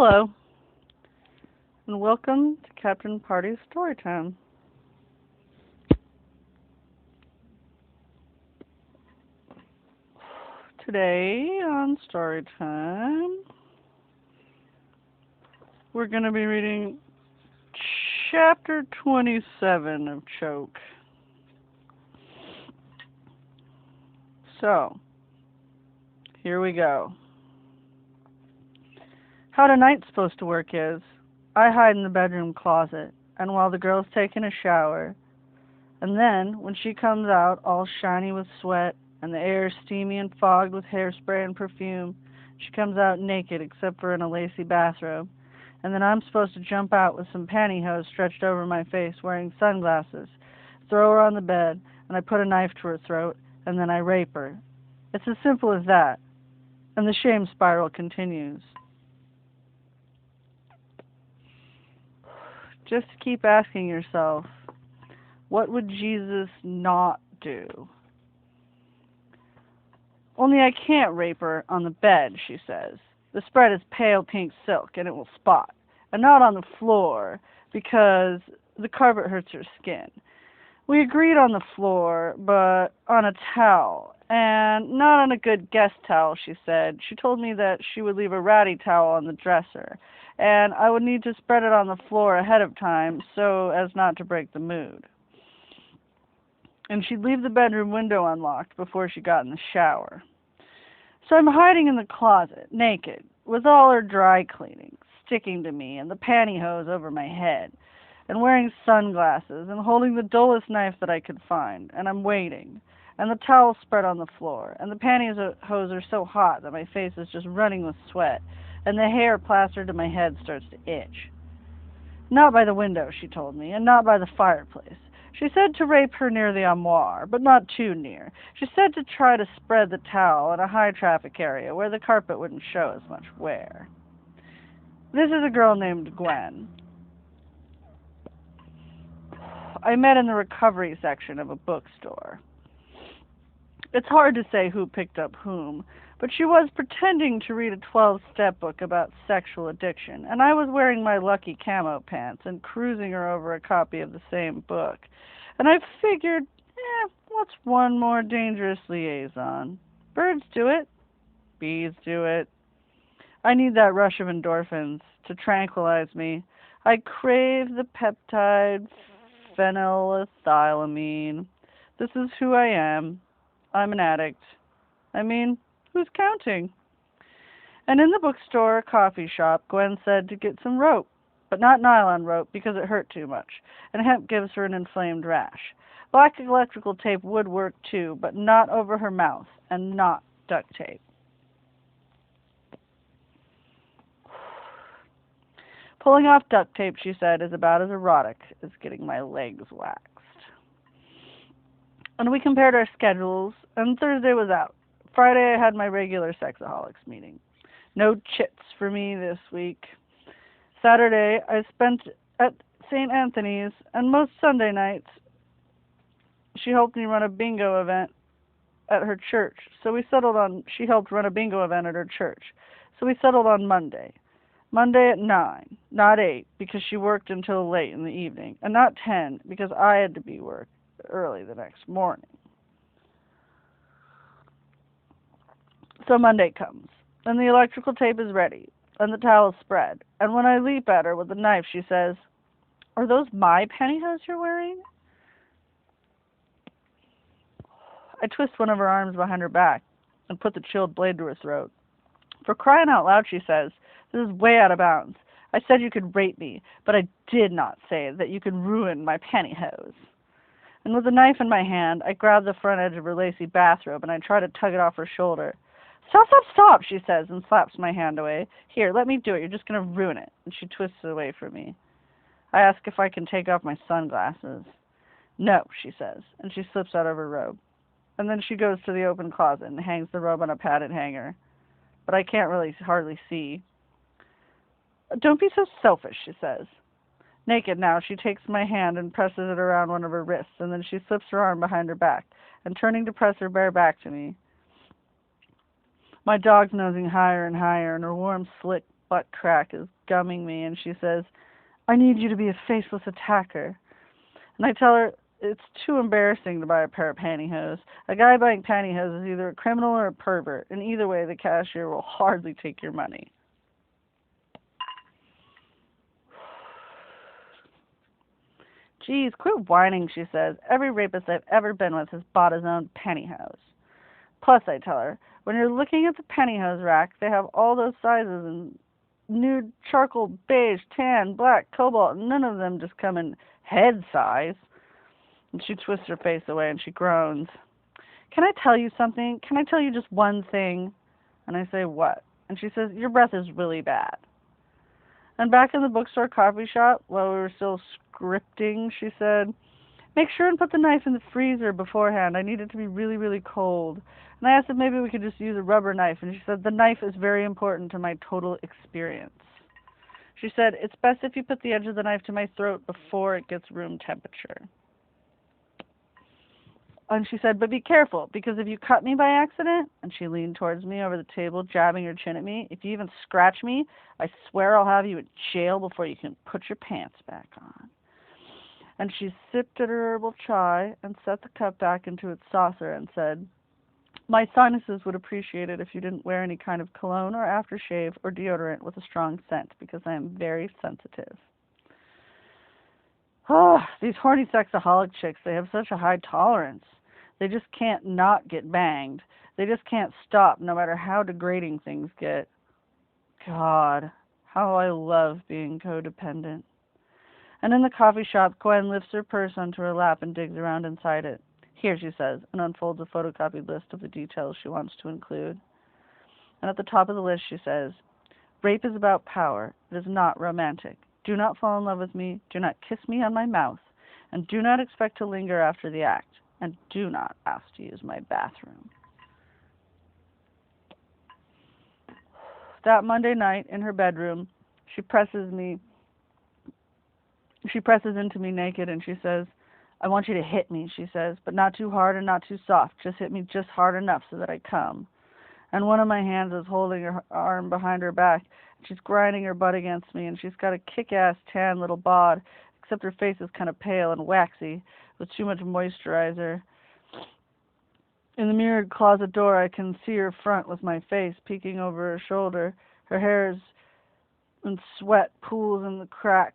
Hello, and welcome to Captain Party's Storytime. Today on Storytime, we're going to be reading Chapter 27 of Choke. So, here we go. How tonight's supposed to work is, I hide in the bedroom closet, and while the girl's taking a shower, and then, when she comes out all shiny with sweat, and the air is steamy and fogged with hairspray and perfume, she comes out naked except for in a lacy bathrobe, and then I'm supposed to jump out with some pantyhose stretched over my face, wearing sunglasses, throw her on the bed, and I put a knife to her throat, and then I rape her. It's as simple as that, and the shame spiral continues. Just keep asking yourself, what would Jesus not do? Only I can't rape her on the bed, she says. The spread is pale pink silk, and it will spot. And not on the floor, because the carpet hurts her skin. We agreed on the floor, but on a towel. And not on a good guest towel, she said. She told me that she would leave a ratty towel on the dresser, and I would need to spread it on the floor ahead of time so as not to break the mood. And she'd leave the bedroom window unlocked before she got in the shower. So I'm hiding in the closet, naked, with all her dry cleaning sticking to me and the pantyhose over my head, and wearing sunglasses and holding the dullest knife that I could find, and I'm waiting, and the towel spread on the floor, and the pantyhose are so hot that my face is just running with sweat, and the hair plastered to my head starts to itch. Not by the window, she told me, and not by the fireplace. She said to rape her near the armoire, but not too near. She said to try to spread the towel in a high-traffic area where the carpet wouldn't show as much wear. This is a girl named Gwen. I met in the recovery section of a bookstore. It's hard to say who picked up whom, but she was pretending to read a 12-step book about sexual addiction, and I was wearing my lucky camo pants and cruising her over a copy of the same book. And I figured, what's one more dangerous liaison? Birds do it. Bees do it. I need that rush of endorphins to tranquilize me. I crave the peptide phenylethylamine. This is who I am. I'm an addict. I mean, who's counting? And in the bookstore coffee shop, Gwen said to get some rope, but not nylon rope because it hurt too much, and hemp gives her an inflamed rash. Black electrical tape would work too, but not over her mouth, and not duct tape. Pulling off duct tape, she said, is about as erotic as getting my legs waxed. And we compared our schedules, and Thursday was out. Friday I had my regular sexaholics meeting. No chits for me this week. Saturday I spent at St. Anthony's, and most Sunday nights she helped me run a bingo event at her church. She helped run a bingo event at her church. So we settled on Monday. Monday at 9, not 8, because she worked until late in the evening, and not 10, because I had to be worked early the next morning. So Monday comes, and the electrical tape is ready, and the towel is spread, and when I leap at her with the knife, she says, "Are those my pantyhose you're wearing?" I twist one of her arms behind her back and put the chilled blade to her throat. "For crying out loud," she says, "this is way out of bounds. I said you could rape me, but I did not say that you could ruin my pantyhose." And with the knife in my hand, I grab the front edge of her lacy bathrobe and I try to tug it off her shoulder. "Stop, stop, stop," she says, and slaps my hand away. "Here, let me do it. You're just going to ruin it." And she twists it away from me. I ask if I can take off my sunglasses. "No," she says, and she slips out of her robe. And then she goes to the open closet and hangs the robe on a padded hanger. But I can't really hardly see. "Don't be so selfish," she says. Naked now, she takes my hand and presses it around one of her wrists, and then she slips her arm behind her back, and turning to press her bare back to me. My dog's nosing higher and higher, and her warm, slick butt crack is gumming me, and she says, I need you to be a faceless attacker. And I tell her it's too embarrassing to buy a pair of pantyhose. A guy buying pantyhose is either a criminal or a pervert, and either way the cashier will hardly take your money. Geez, quit whining, she says. Every rapist I've ever been with has bought his own pantyhose. Plus, I tell her, when you're looking at the pantyhose rack, they have all those sizes in nude, charcoal, beige, tan, black, cobalt, and none of them just come in head size. And she twists her face away and she groans. Can I tell you something? Can I tell you just one thing? And I say, what? And she says, your breath is really bad. And back in the bookstore coffee shop, while we were still scripting, she said, make sure and put the knife in the freezer beforehand. I need it to be really, really cold. And I asked if maybe we could just use a rubber knife. And she said, the knife is very important to my total experience. She said, it's best if you put the edge of the knife to my throat before it gets room temperature. And she said, but be careful, because if you cut me by accident, and she leaned towards me over the table, jabbing her chin at me, if you even scratch me, I swear I'll have you in jail before you can put your pants back on. And she sipped at her herbal chai and set the cup back into its saucer and said, my sinuses would appreciate it if you didn't wear any kind of cologne or aftershave or deodorant with a strong scent, because I am very sensitive. Oh, these horny sexaholic chicks, they have such a high tolerance. They just can't not get banged. They just can't stop, no matter how degrading things get. God, how I love being codependent. And in the coffee shop, Gwen lifts her purse onto her lap and digs around inside it. Here, she says, and unfolds a photocopied list of the details she wants to include. And at the top of the list, she says, rape is about power. It is not romantic. Do not fall in love with me. Do not kiss me on my mouth. And do not expect to linger after the act. And do not ask to use my bathroom. That Monday night in her bedroom, she presses into me naked and she says, I want you to hit me, she says, but not too hard and not too soft. Just hit me just hard enough so that I come. And one of my hands is holding her arm behind her back. She's grinding her butt against me, and she's got a kick-ass tan little bod, except her face is kind of pale and waxy, with too much moisturizer. In the mirrored closet door, I can see her front with my face peeking over her shoulder. Her hair is in sweat pools in the crack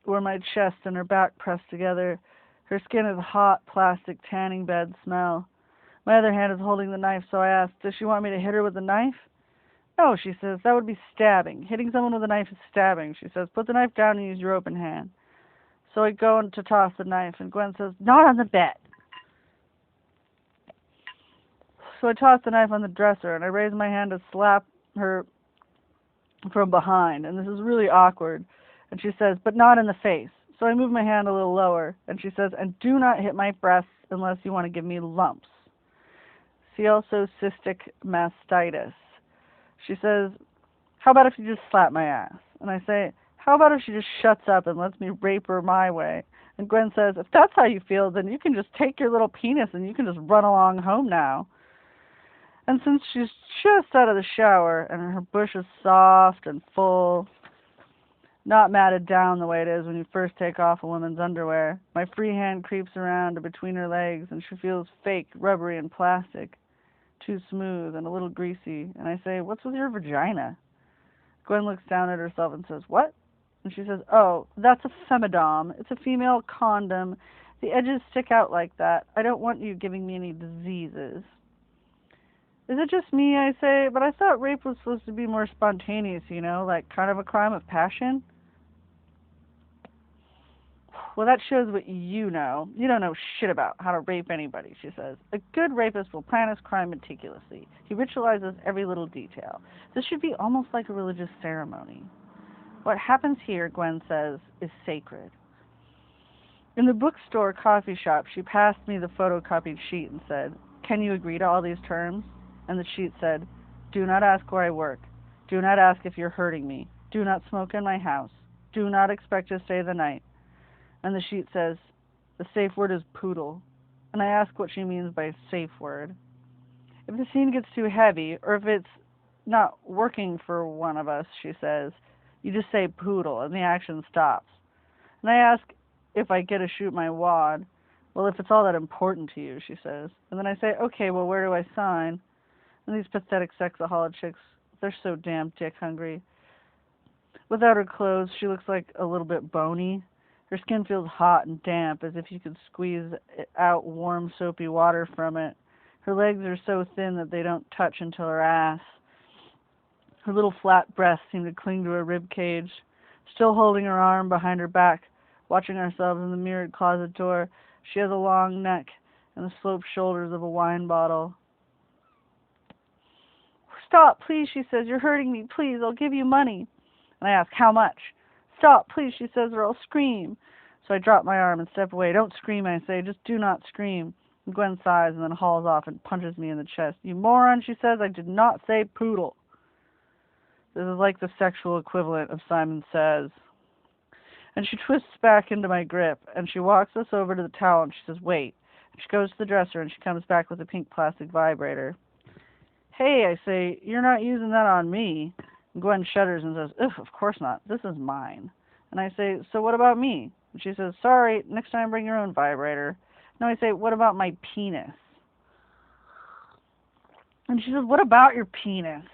where my chest and her back pressed together. Her skin is hot, plastic tanning bed smell. My other hand is holding the knife, so I ask, does she want me to hit her with the knife? No, she says, that would be stabbing. Hitting someone with a knife is stabbing. She says, put the knife down and use your open hand. So I go to toss the knife, and Gwen says, not on the bed. So I toss the knife on the dresser, and I raise my hand to slap her from behind, and this is really awkward. And she says, but not in the face. So I move my hand a little lower, and she says, and do not hit my breasts unless you want to give me lumps. See also cystic mastitis. She says, how about if you just slap my ass? And I say, how about if she just shuts up and lets me rape her my way? And Gwen says, if that's how you feel, then you can just take your little penis and you can just run along home now. And since she's just out of the shower and her bush is soft and full, not matted down the way it is when you first take off a woman's underwear, my free hand creeps around between her legs and she feels fake, rubbery, and plastic, too smooth and a little greasy. And I say, what's with your vagina? Gwen looks down at herself and says, what? And she says, oh, that's a femidom. It's a female condom. The edges stick out like that. I don't want you giving me any diseases. Is it just me, I say? But I thought rape was supposed to be more spontaneous, you know, like kind of a crime of passion. Well, that shows what you know. You don't know shit about how to rape anybody, she says. A good rapist will plan his crime meticulously. He ritualizes every little detail. This should be almost like a religious ceremony. What happens here, Gwen says, is sacred. In the bookstore coffee shop, she passed me the photocopied sheet and said, can you agree to all these terms? And the sheet said, do not ask where I work. Do not ask if you're hurting me. Do not smoke in my house. Do not expect to stay the night. And the sheet says, the safe word is poodle. And I ask what she means by safe word. If the scene gets too heavy, or if it's not working for one of us, she says. You just say poodle, and the action stops. And I ask if I get to shoot my wad. Well, if it's all that important to you, she says. And then I say, okay, well, where do I sign? And these pathetic sexaholic chicks, they're so damn dick hungry. Without her clothes, she looks like a little bit bony. Her skin feels hot and damp, as if you could squeeze out warm, soapy water from it. Her legs are so thin that they don't touch until her ass. Her little flat breasts seem to cling to her rib cage. Still holding her arm behind her back, watching ourselves in the mirrored closet door, she has a long neck and the sloped shoulders of a wine bottle. Stop, please, she says. You're hurting me. Please, I'll give you money. And I ask, how much? Stop, please, she says, or I'll scream. So I drop my arm and step away. Don't scream, I say. Just do not scream. And Gwen sighs and then hauls off and punches me in the chest. You moron, she says. I did not say poodle. This is like the sexual equivalent of Simon Says. And she twists back into my grip, and she walks us over to the towel, and she says, wait. And she goes to the dresser, and she comes back with a pink plastic vibrator. Hey, I say, you're not using that on me. And Gwen shudders and says, ugh, of course not. This is mine. And I say, so what about me? And she says, sorry, next time bring your own vibrator. No, I say, what about my penis? And she says, what about your penis?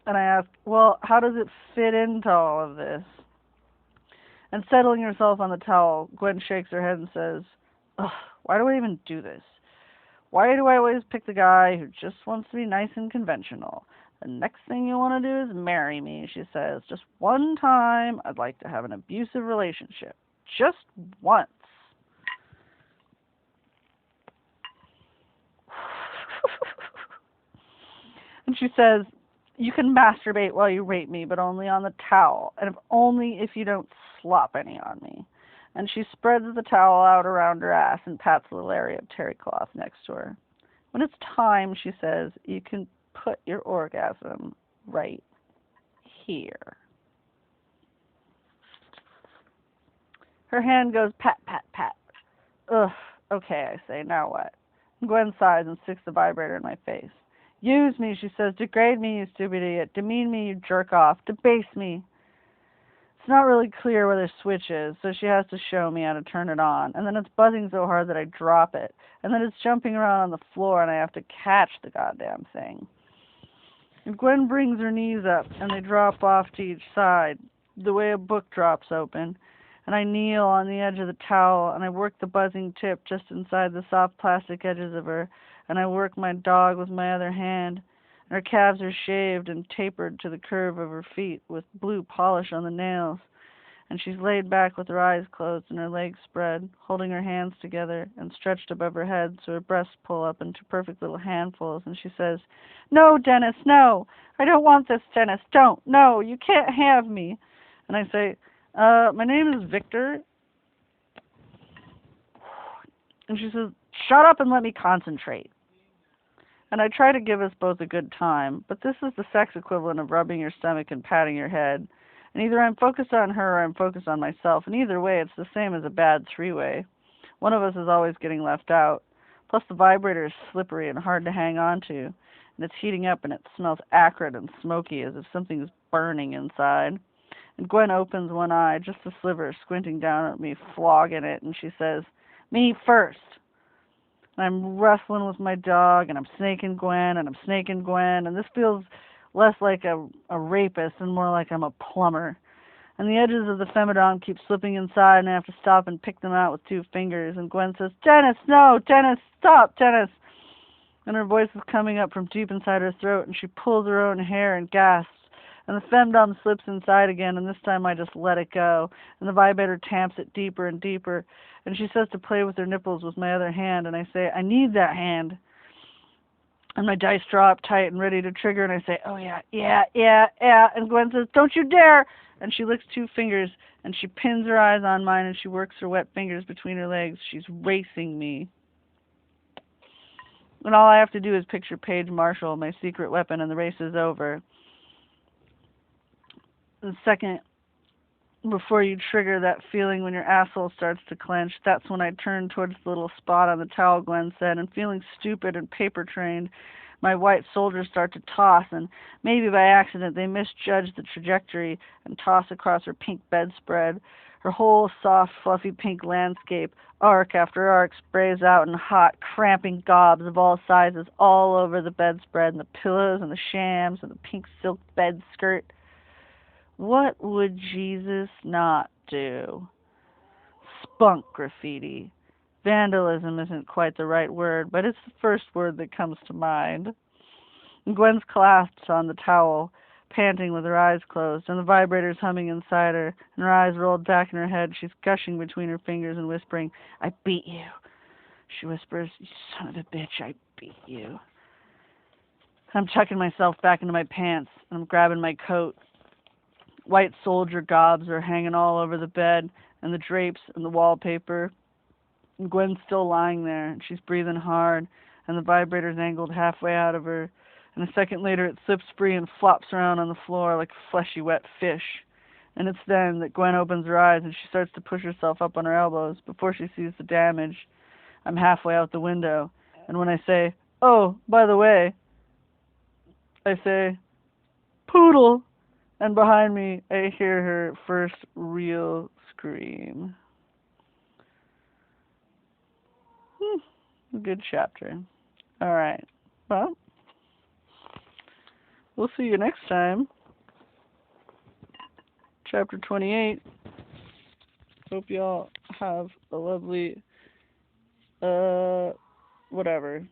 And I ask, well, how does it fit into all of this? And settling herself on the towel, Gwen shakes her head and says, ugh, why do I even do this? Why do I always pick the guy who just wants to be nice and conventional? The next thing you want to do is marry me, she says. Just one time, I'd like to have an abusive relationship. Just once. And she says, you can masturbate while you rape me, but only on the towel, and only if you don't slop any on me. And she spreads the towel out around her ass and pats the little area of terry cloth next to her. When it's time, she says, you can put your orgasm right here. Her hand goes pat, pat, pat. Ugh, okay, I say, now what? And Gwen sighs and sticks the vibrator in my face. Use me, she says. Degrade me, you stupid idiot. Demean me, you jerk off. Debase me. It's not really clear where the switch is, so she has to show me how to turn it on. And then it's buzzing so hard that I drop it. And then it's jumping around on the floor, and I have to catch the goddamn thing. And Gwen brings her knees up, and they drop off to each side, the way a book drops open. And I kneel on the edge of the towel, and I work the buzzing tip just inside the soft plastic edges of her, and I work my dog with my other hand. And her calves are shaved and tapered to the curve of her feet with blue polish on the nails. And she's laid back with her eyes closed and her legs spread, holding her hands together and stretched above her head so her breasts pull up into perfect little handfuls. And she says, no, Dennis, no. I don't want this, Dennis. Don't. No, you can't have me. And I say, my name is Victor. And she says, shut up and let me concentrate. And I try to give us both a good time, but this is the sex equivalent of rubbing your stomach and patting your head. And either I'm focused on her or I'm focused on myself, and either way it's the same as a bad three-way. One of us is always getting left out. Plus the vibrator is slippery and hard to hang on to, and it's heating up and it smells acrid and smoky as if something is burning inside. And Gwen opens one eye, just a sliver, squinting down at me, flogging it, and she says, me first. And I'm wrestling with my dog, and I'm snaking Gwen, and I'm snaking Gwen, and this feels less like a rapist and more like I'm a plumber. And the edges of the femidom keep slipping inside, and I have to stop and pick them out with 2 fingers. And Gwen says, Dennis, no, Dennis, stop, Dennis. And her voice is coming up from deep inside her throat, and she pulls her own hair and gasps. And the femdom slips inside again, and this time I just let it go. And the vibrator tamps it deeper and deeper. And she says to play with her nipples with my other hand, and I say, I need that hand. And my dice draw up tight and ready to trigger, and I say, oh yeah, yeah, yeah, yeah. And Gwen says, don't you dare. And she licks 2 fingers, and she pins her eyes on mine, and she works her wet fingers between her legs. She's racing me. And all I have to do is picture Paige Marshall, my secret weapon, and the race is over. The second before you trigger that feeling when your asshole starts to clench, that's when I turn towards the little spot on the towel, Gwen said, and feeling stupid and paper-trained, My white soldiers start to toss, and maybe by accident they misjudge the trajectory and toss across her pink bedspread. Her whole soft, fluffy pink landscape, arc after arc, sprays out in hot, cramping gobs of all sizes all over the bedspread and the pillows and the shams and the pink silk bed skirt. What would Jesus not do? Spunk graffiti. Vandalism isn't quite the right word, but it's the first word that comes to mind. Gwen's collapsed on the towel, panting with her eyes closed, and the vibrators humming inside her, and her eyes rolled back in her head. She's gushing between her fingers and whispering, "I beat you." She whispers, "You son of a bitch, I beat you." I'm tucking myself back into my pants, and I'm grabbing my coat. White soldier gobs are hanging all over the bed, and the drapes and the wallpaper. And Gwen's still lying there, and she's breathing hard, and the vibrator's angled halfway out of her. And a second later it slips free and flops around on the floor like a fleshy, wet fish. And it's then that Gwen opens her eyes and she starts to push herself up on her elbows before she sees the damage. I'm halfway out the window, and when I say, "Oh, by the way," I say, "Poodle!" And behind me I hear her first real scream. Good chapter. All right. Well, we'll see you next time. Chapter 28. Hope y'all have a lovely, whatever.